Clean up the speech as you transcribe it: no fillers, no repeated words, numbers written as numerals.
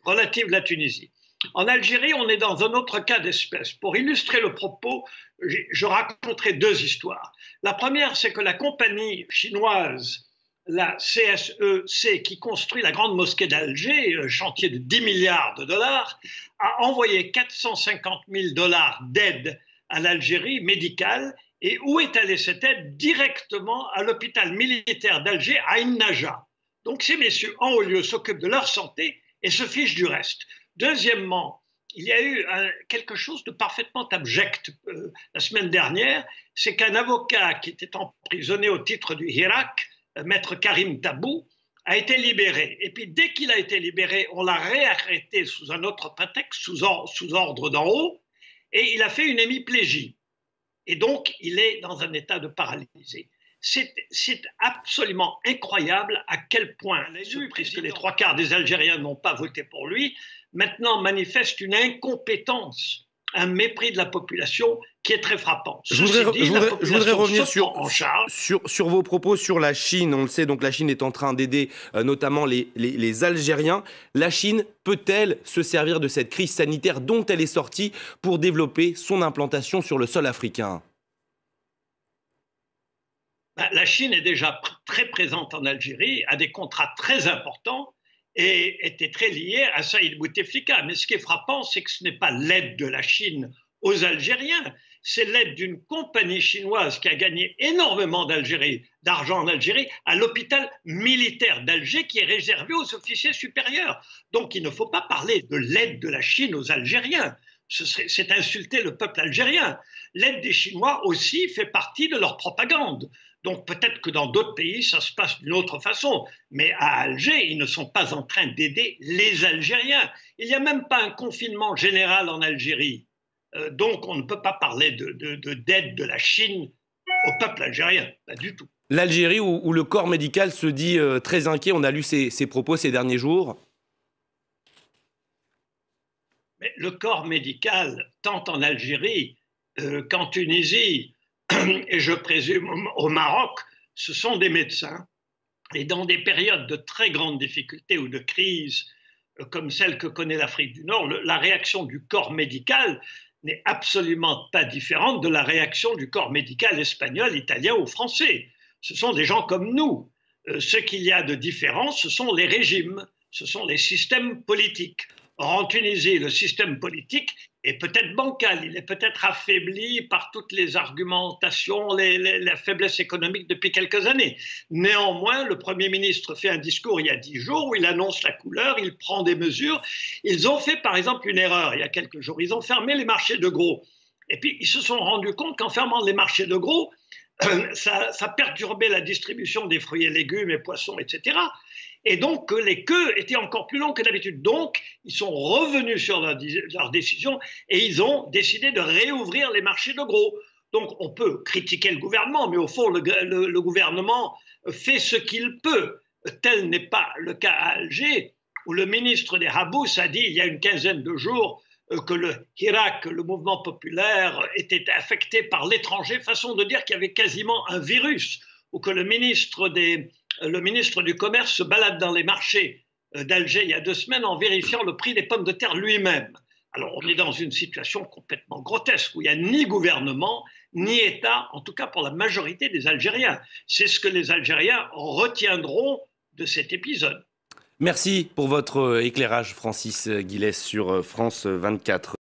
relative à la Tunisie. En Algérie, on est dans un autre cas d'espèce. Pour illustrer le propos, je raconterai deux histoires. La première, c'est que la compagnie chinoise, la CSEC, qui construit la grande mosquée d'Alger, chantier de 10 milliards de dollars, a envoyé 450 000 dollars d'aide à l'Algérie médicale. Et où est allée cette aide? Directement à l'hôpital militaire d'Alger, à Ain Naja. Donc ces messieurs, en haut lieu, s'occupent de leur santé et se fichent du reste. Deuxièmement, il y a eu quelque chose de parfaitement abject la semaine dernière, c'est qu'un avocat qui était emprisonné au titre du Hirak, maître Karim Tabou, a été libéré. Et puis dès qu'il a été libéré, on l'a réarrêté sous un autre prétexte, sous ordre d'en haut, et il a fait une hémiplégie. Et donc, il est dans un état de paralysie. C'est absolument incroyable à quel point, puisque les trois quarts des Algériens n'ont pas voté pour lui, maintenant manifeste une incompétence, un mépris de la population qui est très frappant. Je voudrais revenir sur vos propos sur la Chine. On le sait, donc la Chine est en train d'aider notamment les Algériens. La Chine peut-elle se servir de cette crise sanitaire dont elle est sortie pour développer son implantation sur le sol africain ? La Chine est déjà très présente en Algérie, a des contrats très importants et était très liée à Saïd Bouteflika. Mais ce qui est frappant, c'est que ce n'est pas l'aide de la Chine aux Algériens, c'est l'aide d'une compagnie chinoise qui a gagné énormément d'argent en Algérie à l'hôpital militaire d'Alger qui est réservé aux officiers supérieurs. Donc il ne faut pas parler de l'aide de la Chine aux Algériens. C'est insulter le peuple algérien. L'aide des Chinois aussi fait partie de leur propagande. Donc peut-être que dans d'autres pays, ça se passe d'une autre façon. Mais à Alger, ils ne sont pas en train d'aider les Algériens. Il n'y a même pas un confinement général en Algérie. Donc on ne peut pas parler d'aide de la Chine au peuple algérien. Pas du tout. L'Algérie où le corps médical se dit très inquiet, on a lu ses propos ces derniers jours. Mais le corps médical, tant en Algérie qu'en Tunisie, et je présume au Maroc, ce sont des médecins. Et dans des périodes de très grande difficulté ou de crise, comme celle que connaît l'Afrique du Nord, la réaction du corps médical n'est absolument pas différente de la réaction du corps médical espagnol, italien ou français. Ce sont des gens comme nous. Ce qu'il y a de différent, ce sont les régimes, ce sont les systèmes politiques. Or, en Tunisie, le système politique est peut-être bancal, il est peut-être affaibli par toutes les argumentations, la faiblesse économique depuis quelques années. Néanmoins, le Premier ministre fait un discours il y a 10 jours où il annonce la couleur, il prend des mesures. Ils ont fait par exemple une erreur il y a quelques jours, ils ont fermé les marchés de gros. Et puis ils se sont rendus compte qu'en fermant les marchés de gros, ça perturbait la distribution des fruits et légumes et poissons, etc. Et donc les queues étaient encore plus longues que d'habitude. Donc ils sont revenus sur leur décision et ils ont décidé de réouvrir les marchés de gros. Donc on peut critiquer le gouvernement, mais au fond le gouvernement fait ce qu'il peut. Tel n'est pas le cas à Alger, où le ministre des Habous a dit il y a une quinzaine de jours que le Hirak, le mouvement populaire, était affecté par l'étranger, façon de dire qu'il y avait quasiment un virus, ou que le ministre du Commerce se balade dans les marchés d'Alger il y a 2 semaines en vérifiant le prix des pommes de terre lui-même. Alors on est dans une situation complètement grotesque où il n'y a ni gouvernement, ni État, en tout cas pour la majorité des Algériens. C'est ce que les Algériens retiendront de cet épisode. Merci pour votre éclairage, Francis Guillet, sur France 24.